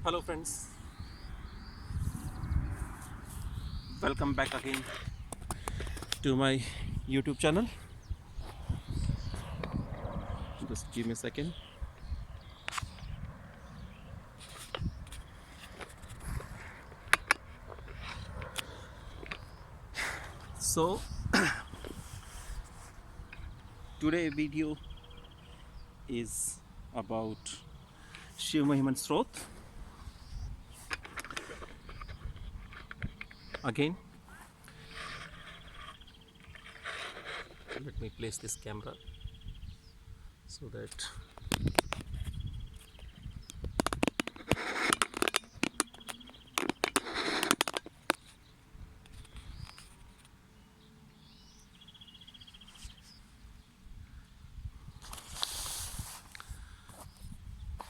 Hello friends, welcome back again to my YouTube channel. Just give me a second. So today video is about Shiv Mahiman Sroth. Again, let me place this camera so that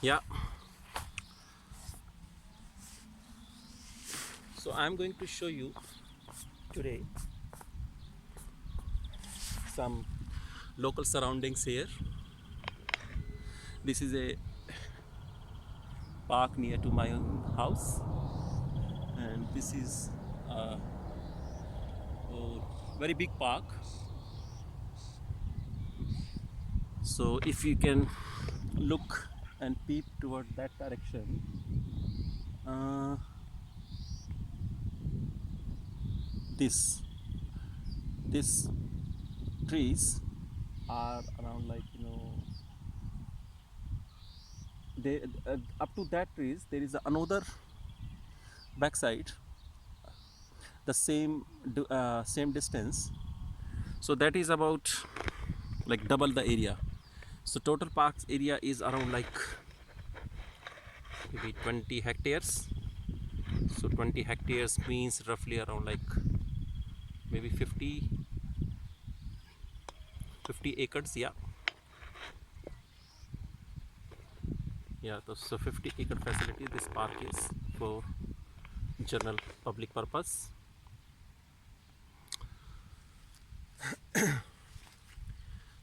yeah. So I'm going to show you today some local surroundings here. This is a park near to my own house, and this is a very big park. So if you can look and peep toward that direction, uh, this this trees are around, like, they up to that trees there is another backside, the same distance. So that is about like double the area. So total parks area is around like maybe 20 hectares. So 20 hectares means roughly around like maybe 50 acres. So 50-acre facility this park is for general public purpose.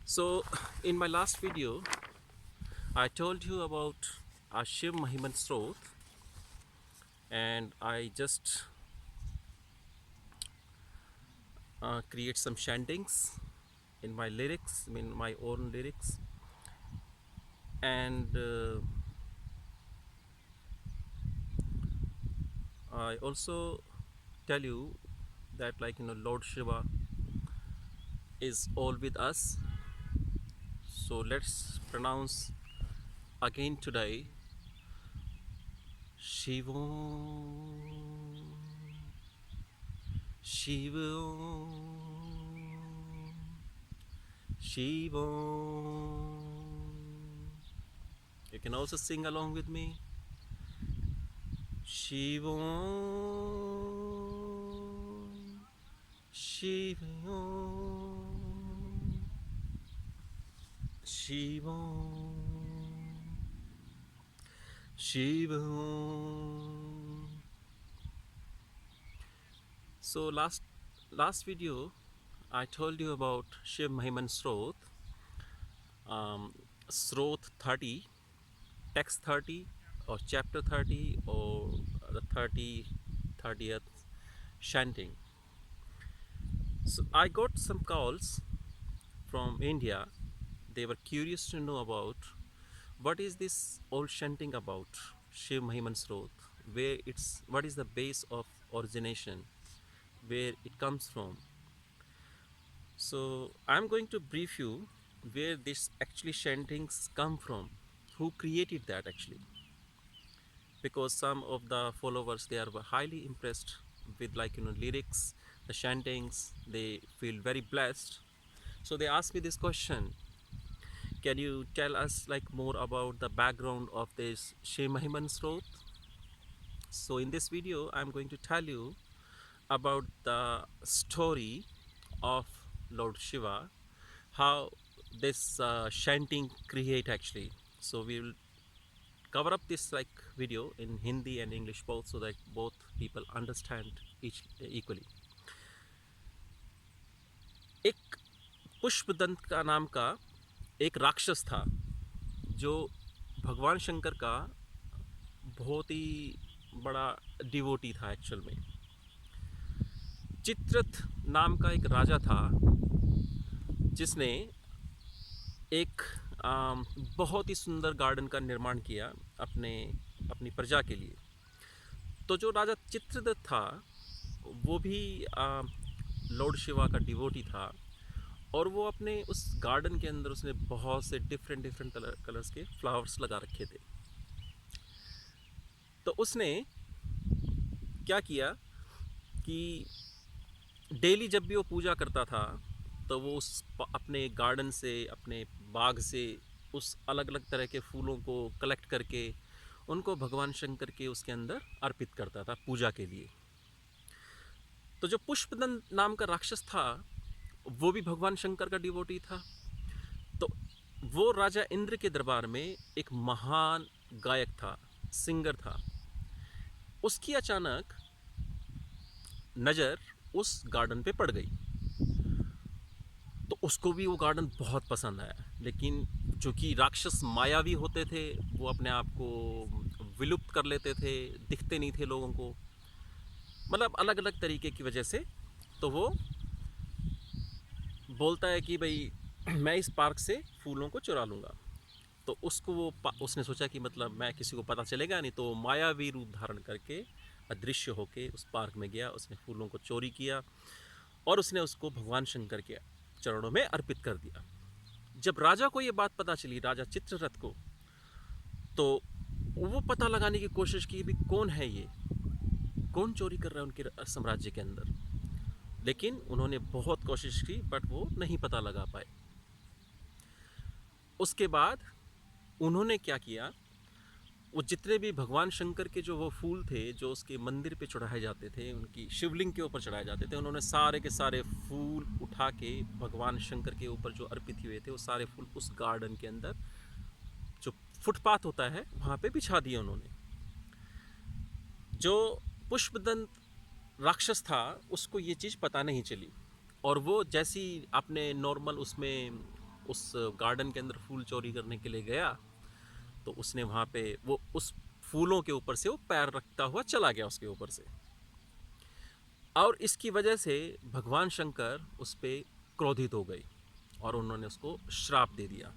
So in my last video I told you about Shiv Mahiman Sroth, and I just create some chantings in my lyrics, in my own lyrics, and I also tell you that, like, Lord Shiva is all with us. So let's pronounce again today Shivam, Shivam, Shivam. You can also sing along with me. Shivam, Shivam, Shivam, Shivam. So last video I told you about Shiv Mahiman Sroth, Sroth 30, text 30, or chapter 30, or the 30th chanting. So I got some calls from India. They were curious to know about what is this old chanting about Shiv Mahiman Sroth, what is the base of origination, where it comes from. So I'm going to brief you where this actually chantings come from, who created that actually, because some of the followers, they are highly impressed with, like, lyrics, the chantings. They feel very blessed. So they asked me this question: can you tell us like more about the background of this Shiv Mahiman Sroth? So in this video I'm going to tell you about the story of Lord Shiva, how this chanting create actually. So we will cover up this like video in Hindi and English both, so that both people understand each equally. एक पुष्पदंत का नाम का एक राक्षस था, जो भगवान शंकर का बहुत ही बड़ा डिवोटी था एक्चुअल में। चित्ररथ नाम का एक राजा था जिसने एक बहुत ही सुंदर गार्डन का निर्माण किया अपने अपनी प्रजा के लिए। तो जो राजा चित्ररथ था वो भी लॉर्ड शिवा का डिवोटी था, और वो अपने उस गार्डन के अंदर उसने बहुत से डिफरेंट डिफरेंट कलर्स के फ्लावर्स लगा रखे थे। तो उसने क्या किया कि डेली जब भी वो पूजा करता था तो वो अपने गार्डन से, अपने बाग से उस अलग अलग तरह के फूलों को कलेक्ट करके उनको भगवान शंकर के उसके अंदर अर्पित करता था पूजा के लिए। तो जो पुष्पदंत नाम का राक्षस था वो भी भगवान शंकर का डिवोटी था। तो वो राजा इंद्र के दरबार में एक महान गायक था, सिंगर था। उसकी अचानक नज़र उस गार्डन पे पड़ गई। तो उसको भी वो गार्डन बहुत पसंद आया, लेकिन जो कि राक्षस मायावी होते थे वो अपने आप को विलुप्त कर लेते थे, दिखते नहीं थे लोगों को, मतलब अलग अलग तरीके की वजह से। तो वो बोलता है कि भाई मैं इस पार्क से फूलों को चुरा लूँगा। तो उसको उसने सोचा कि मतलब मैं किसी को पता चलेगा नहीं, तो मायावी रूप धारण करके अदृश्य होके उस पार्क में गया। उसने फूलों को चोरी किया और उसने उसको भगवान शंकर के चरणों में अर्पित कर दिया। जब राजा को ये बात पता चली, राजा चित्ररथ को, तो वो पता लगाने की कोशिश की भी कौन है ये, कौन चोरी कर रहा है उनके साम्राज्य के अंदर। लेकिन उन्होंने बहुत कोशिश की बट वो नहीं पता लगा पाए। उसके बाद उन्होंने क्या किया, वो जितने भी भगवान शंकर के जो वो फूल थे जो उसके मंदिर पे चढ़ाए जाते थे, उनकी शिवलिंग के ऊपर चढ़ाए जाते थे, उन्होंने सारे के सारे फूल उठा के भगवान शंकर के ऊपर जो अर्पित हुए थे वो सारे फूल उस गार्डन के अंदर जो फुटपाथ होता है वहाँ पे बिछा दिए उन्होंने। जो पुष्पदंत राक्षस था उसको ये चीज़ पता नहीं चली, और वो जैसी अपने नॉर्मल उसमें उस गार्डन के अंदर फूल चोरी करने के लिए गया, तो उसने वहाँ पे वो उस फूलों के ऊपर से वो पैर रखता हुआ चला गया उसके ऊपर से। और इसकी वजह से भगवान शंकर उस पर क्रोधित हो गए और उन्होंने उसको श्राप दे दिया।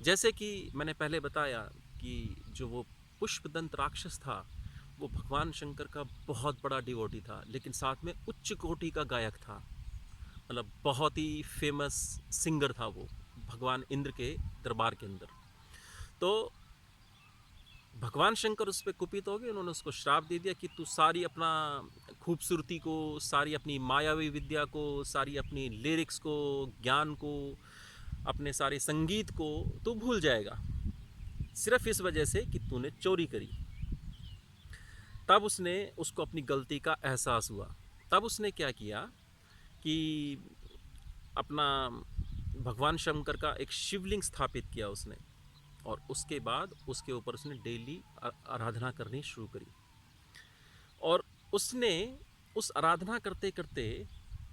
जैसे कि मैंने पहले बताया कि जो वो पुष्पदंत राक्षस था वो भगवान शंकर का बहुत बड़ा डिवोटी था, लेकिन साथ में उच्च कोटि का गायक था, मतलब बहुत ही फेमस सिंगर था वो भगवान इंद्र के दरबार के अंदर। तो भगवान शंकर उस पर कुपित हो गए, उन्होंने उसको श्राप दे दिया कि तू सारी अपना खूबसूरती को, सारी अपनी मायावी विद्या को, सारी अपनी लिरिक्स को, ज्ञान को, अपने सारे संगीत को तू भूल जाएगा सिर्फ इस वजह से कि तूने चोरी करी। तब उसने उसको अपनी गलती का एहसास हुआ। तब उसने क्या किया कि अपना भगवान शंकर का एक शिवलिंग स्थापित किया उसने, और उसके बाद उसके ऊपर उसने डेली आराधना करनी शुरू करी। और उसने उस आराधना करते करते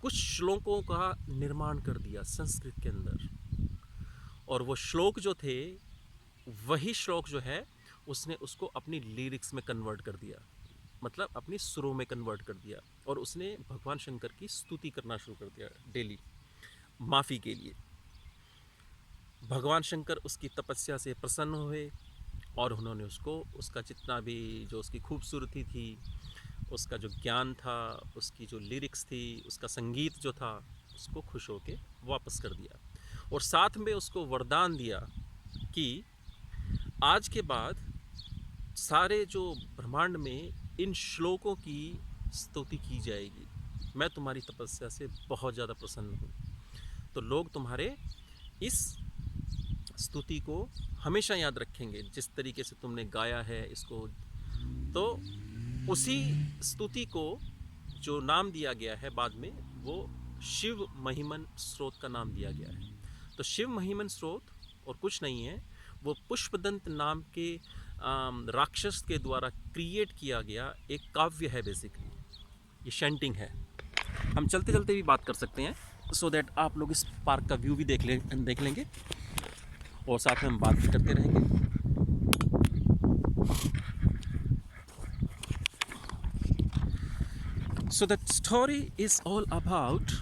कुछ श्लोकों का निर्माण कर दिया संस्कृत के अंदर, और वो श्लोक जो थे वही श्लोक जो है उसने उसको अपनी लिरिक्स में कन्वर्ट कर दिया, मतलब अपनी सुरों में कन्वर्ट कर दिया, और उसने भगवान शंकर की स्तुति करना शुरू कर दिया डेली माफ़ी के लिए। भगवान शंकर उसकी तपस्या से प्रसन्न हुए और उन्होंने उसको उसका जितना भी जो उसकी खूबसूरती थी, उसका जो ज्ञान था, उसकी जो लिरिक्स थी, उसका संगीत जो था, उसको खुश होके वापस कर दिया। और साथ में उसको वरदान दिया कि आज के बाद सारे जो ब्रह्मांड में इन श्लोकों की स्तुति की जाएगी। मैं तुम्हारी तपस्या से बहुत ज़्यादा प्रसन्न हूँ, तो लोग तुम्हारे इस स्तुति को हमेशा याद रखेंगे जिस तरीके से तुमने गाया है इसको। तो उसी स्तुति को जो नाम दिया गया है बाद में, वो शिव महिमन स्रोत का नाम दिया गया है। तो शिव महिमन स्रोत और कुछ नहीं है, वो पुष्पदंत नाम के राक्षस के द्वारा क्रिएट किया गया एक काव्य है। बेसिकली ये शैंटिंग है। हम चलते चलते भी बात कर सकते हैं सो दैट आप लोग इस पार्क का व्यू भी देख लेंगे और साथ में हम बात भी करते रहेंगे। So that story is all about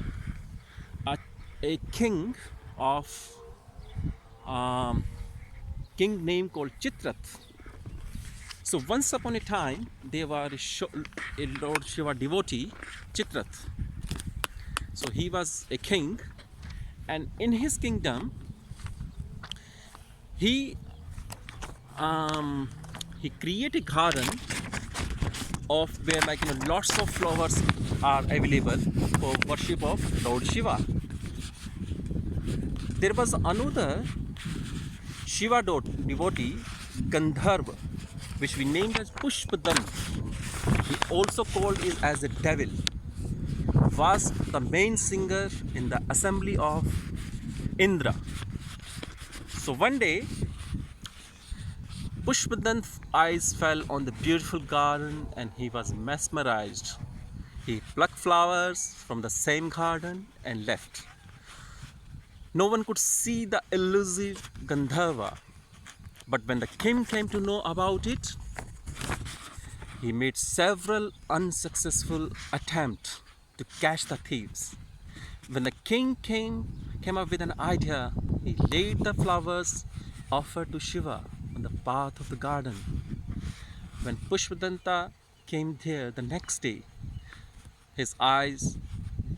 a, a king of um, king name called Chitrath. So once upon a time, there was a Lord Shiva devotee, Chitrath. So he was a king, and in his kingdom, he um, he created a garden of where lots of flowers are available for worship of Lord Shiva. There was another Shiva devotee, Gandharva, which we named as Pushpadant. He also called it as the devil, was the main singer in the assembly of Indra. So one day, Pushpadant's eyes fell on the beautiful garden and he was mesmerized. He plucked flowers from the same garden and left. No one could see the elusive Gandharva, but when the king came to know about it, he made several unsuccessful attempts to catch the thieves. When the king came up with an idea, he laid the flowers offered to Shiva on the path of the garden. When Pushpadanta came there the next day, his eyes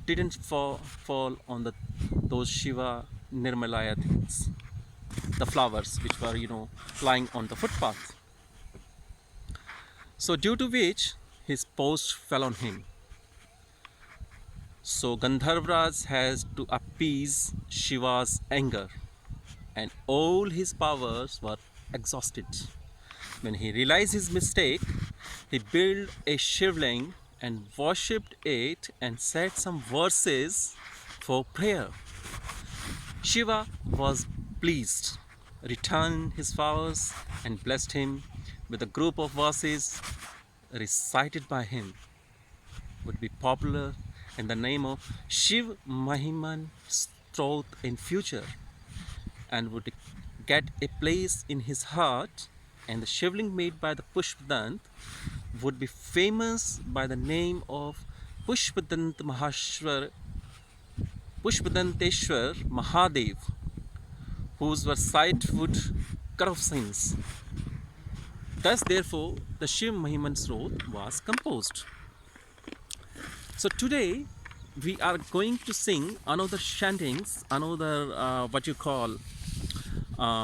didn't fall on those Shiva Nirmalaya things, the flowers which were, lying on the footpath. So, due to which his post fell on him. So, Gandharvraj has to appease Shiva's anger, and all his powers were exhausted. When he realized his mistake, he built a shivling and worshipped it and said some verses for prayer. Shiva was pleased, returned his flowers, and blessed him with a group of verses recited by him would be popular in the name of Shiv Mahiman Strot in future and would get a place in his heart, and the shivling made by the Pushpadant would be famous by the name of Pushpadanteshwar Mahadev, whose were sight would cut off sins. Thus, therefore, the Shiv Mahiman Srot was composed. So today, we are going to sing another chantings, another what you call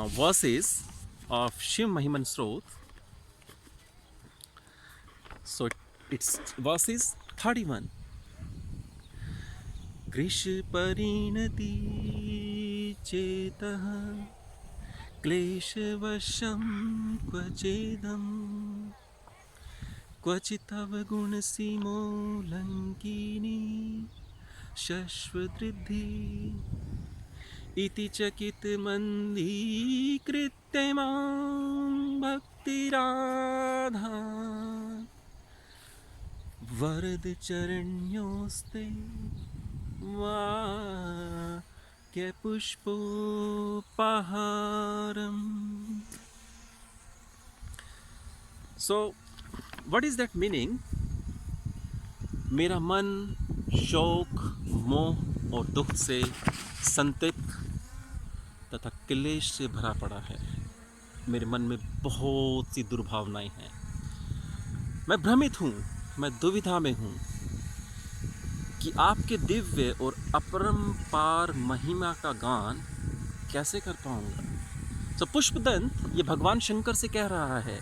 verses of Shiv Mahiman Srot. So it's verses 31. Krish parinati chetah क्लेशवशं क्वचेदं क्वचितव गुणसीमोल्लङ्घिनी शश्वतृद्धि इति चकितमन्धीकृत्य मां भक्तिराधा वरद चरण्योस्ते pushpopaharam. So, what is that meaning? मेरा मन शोक, मोह और दुख से संतप्त तथा क्लेश से भरा पड़ा है. मेरे मन में बहुत सी दुर्भावनाएं हैं. मैं भ्रमित हूँ, मैं दुविधा में हूँ कि आपके दिव्य और अपरंपार महिमा का गान कैसे कर पाऊंगा. तो पुष्पदंत ये भगवान शंकर से कह रहा है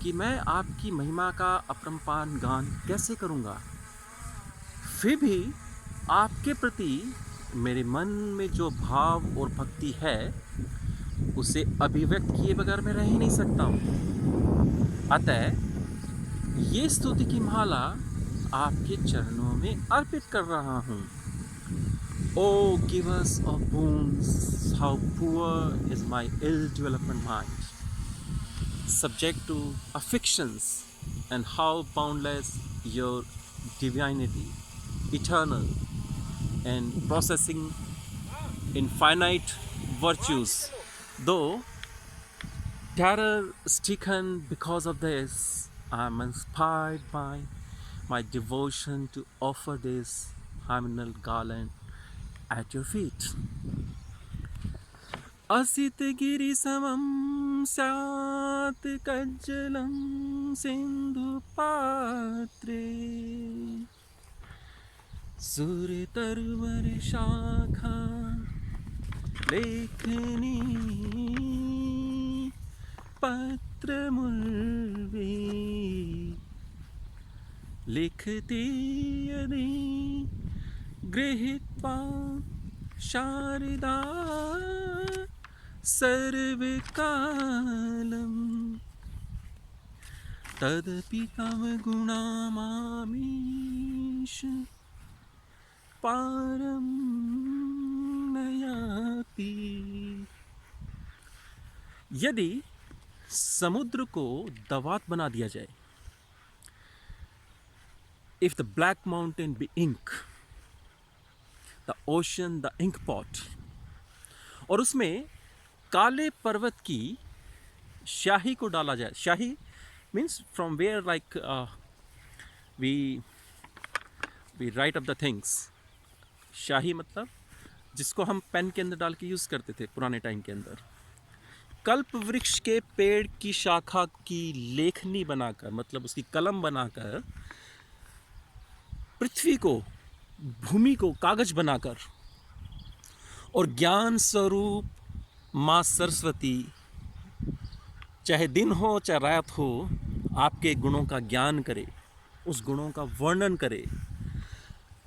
कि मैं आपकी महिमा का अपरंपार गान कैसे करूंगा. फिर भी आपके प्रति मेरे मन में जो भाव और भक्ति है उसे अभिव्यक्त किए बगैर मैं रह ही नहीं सकता हूँ. अतः ये स्तुति की माला आपके चरणों में अर्पित कर रहा हूँ. Oh, give us of boons, how poor is my ill-developed mind, subject to afflictions, and how boundless your divinity, eternal and processing infinite virtues. Though terror-stricken because of this, I am inspired by my devotion to offer this hymnal garland at your feet. Asit Giri समं स्यात् कज्जलं सिन्धु पात्रे सुरतरुवर शाखा लेखनी पत्रमुर्वी लिखति यदि गृहीत्वा शारदा सर्वकालं तदपि तव गुणामामीश पारं नयाति। यदि समुद्र को दवात बना दिया जाए, if the black mountain be ink, the ocean the ink pot, और उसमें काले पर्वत की स्याही को डाला जाए, स्याही means from where like we write up the things, स्याही मतलब जिसको हम पेन के अंदर डाल के यूज़ करते थे पुराने टाइम के अंदर। कल्प वृक्ष के पेड़ की शाखा की लेखनी बनाकर, मतलब उसकी कलम बनाकर, पृथ्वी को, भूमि को कागज बनाकर, और ज्ञान स्वरूप माँ सरस्वती चाहे दिन हो चाहे रात हो आपके गुणों का ज्ञान करे, उस गुणों का वर्णन करे,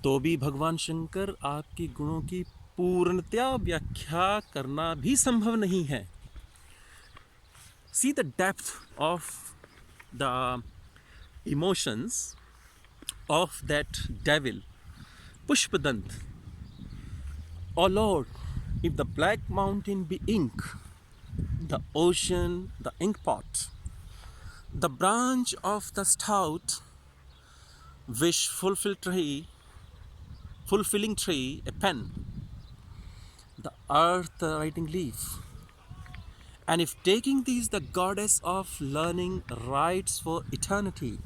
तो भी भगवान शंकर आपके गुणों की पूर्णतया व्याख्या करना भी संभव नहीं है। See the depth of the emotions of that devil, Pushpadant. Oh Lord, if the black mountain be ink, the ocean the ink pot, the branch of the stout wish fulfilling tree a pen, the earth the writing leaf, and if taking these the goddess of learning writes for eternity,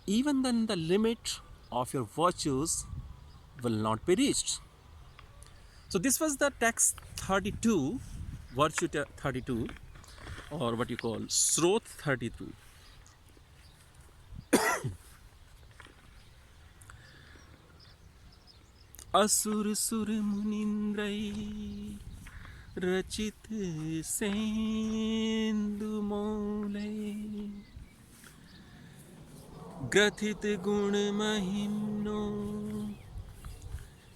even then the limit of your virtues will not be reached. So this was the text 32, virtue 32, or what you call Srot 32. असुर सुर मुनिंद्रै रचित सेंदु मोले, ग्रथित गुण महिम्नो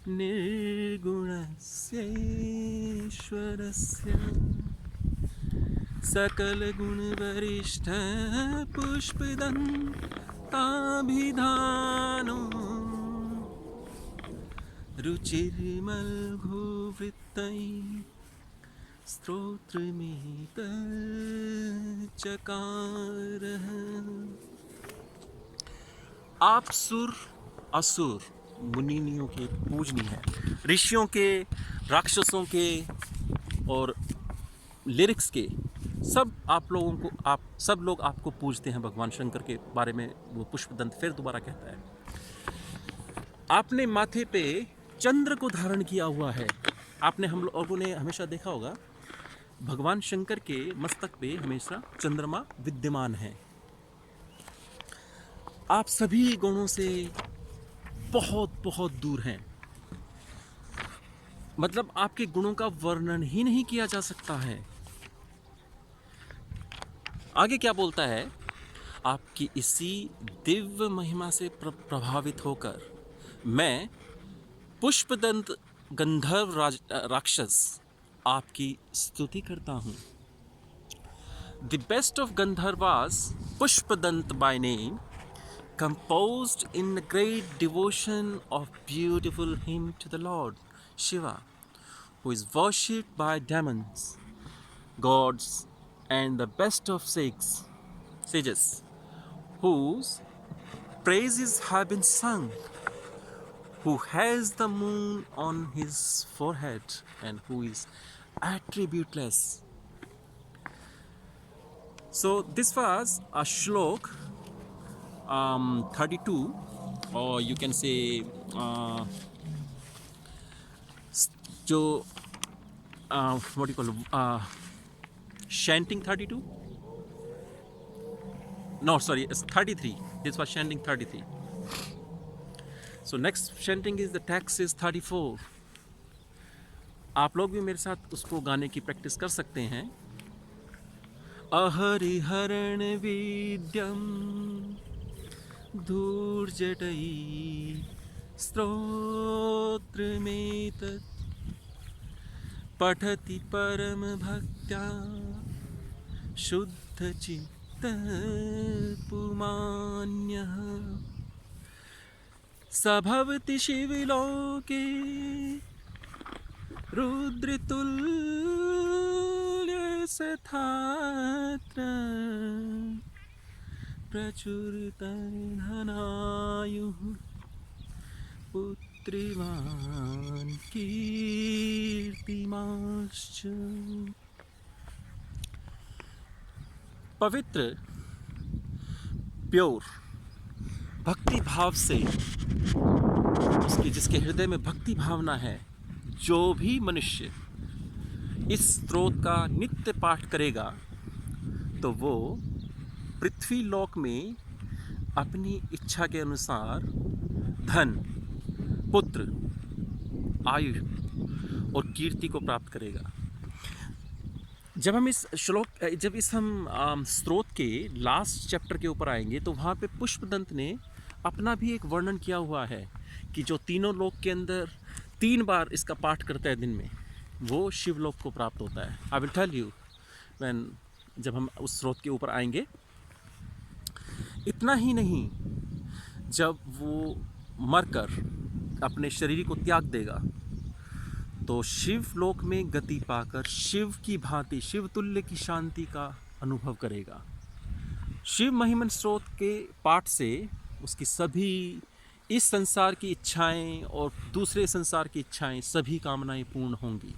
निर्गुणस्येश्वरस्य, सकल गुण वरिष्ठ पुष्पदन्ताभिधानो, रुचिर्मलघुवृत्तै स्तोत्रमित चकारः। आप सुर असुर मुनियों के पूजनीय हैं, ऋषियों के, राक्षसों के और लिरिक्स के, सब आप लोगों को, आप सब लोग आपको पूजते हैं। भगवान शंकर के बारे में वो पुष्पदंत फिर दोबारा कहता है। आपने माथे पे चंद्र को धारण किया हुआ है। आपने, हम लोगों ने हमेशा देखा होगा भगवान शंकर के मस्तक पे हमेशा चंद्रमा विद्यमान है। आप सभी गुणों से बहुत बहुत दूर हैं, मतलब आपके गुणों का वर्णन ही नहीं किया जा सकता है। आगे क्या बोलता है, आपकी इसी दिव्य महिमा से प्रभावित होकर मैं पुष्पदंत गंधर्व राक्षस आपकी स्तुति करता हूँ। The best of Gandharvas, Pushpadant by name, composed in great devotion of beautiful hymn to the Lord Shiva, who is worshipped by demons, gods, and the best of sages, whose praises have been sung, who has the moon on his forehead and who is attributeless. So this was a shlok 32, or you can say uh, जो what do you call it? Chanting 32? No, sorry, it's 33. This was chanting 33. So next chanting is the text is 34. आप लोग भी मेरे साथ उसको गाने की practice कर सकते हैं. अहरिहरण विद्यम धूर्जटई स्तोत्रमेतत् पठति परम भक्त्या शुद्धचित्त पुमान्यः स भवति शिवलोके रुद्रतुल्यस्तथा प्रचुरतर्धनायुः पुत्रीवान् कीर्तिमाश्च. पवित्र, प्योर भक्ति भाव से उसके जिसके हृदय में भक्ति भावना है, जो भी मनुष्य इस स्त्रोत का नित्य पाठ करेगा तो वो पृथ्वी लोक में अपनी इच्छा के अनुसार धन, पुत्र, आयु और कीर्ति को प्राप्त करेगा. जब हम इस स्त्रोत के लास्ट चैप्टर के ऊपर आएंगे तो वहाँ पे पुष्पदंत ने अपना भी एक वर्णन किया हुआ है कि जो तीनों लोक के अंदर 3 बार इसका पाठ करता है दिन में, वो शिवलोक को प्राप्त होता है. I will tell you when, जब हम उस स्रोत के ऊपर आएंगे. इतना ही नहीं, जब वो मरकर अपने शरीर को त्याग देगा तो शिवलोक में गति पाकर शिव की भांति, शिव तुल्य की शांति का अनुभव करेगा. शिव महिमन स्रोत के पाठ से उसकी सभी इस संसार की इच्छाएं और दूसरे संसार की इच्छाएं, सभी कामनाएं पूर्ण होंगी.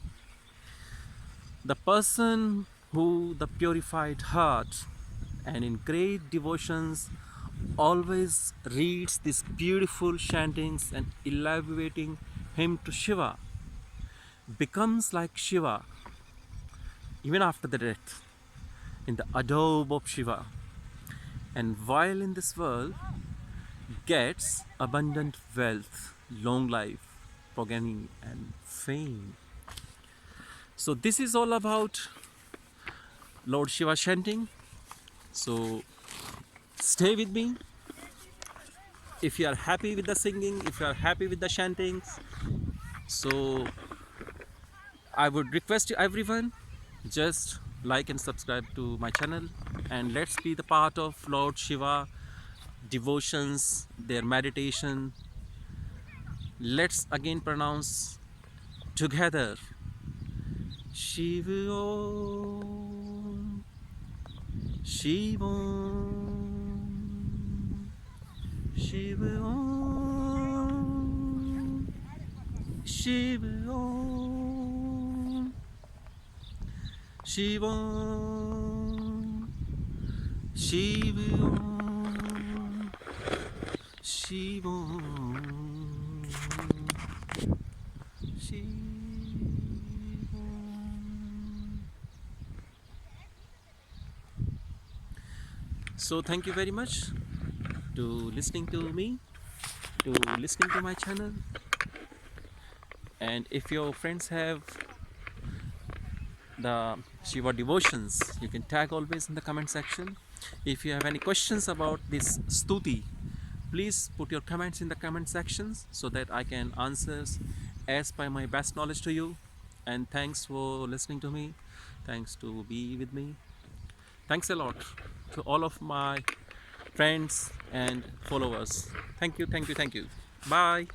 The person who the purified heart and in great devotions always reads these beautiful chantings and elevating hymn to Shiva becomes like Shiva even after the death in the adobe of Shiva, and while in this world gets abundant wealth, long life, progeny and fame. So this is all about Lord Shiva chanting. So stay with me. If you are happy with the singing, if you are happy with the chantings, so I would request you everyone, just like and subscribe to my channel, and let's be the part of Lord Shiva devotions, their meditation. Let's again pronounce together Shiv Om, Shiv Om, Shiv Om, Shiv Om, Shiv Om, Shiv Om, Shiv Om, Shiv Om. So thank you very much to listening to me, to listening to my channel. And if your friends have the Shiva devotions, you can tag always in the comment section. If you have any questions about this stuti, please put your comments in the comment sections so that I can answer as by my best knowledge to you. And thanks for listening to me. Thanks to be with me. Thanks a lot to all of my friends and followers. Thank you, thank you, thank you. Bye.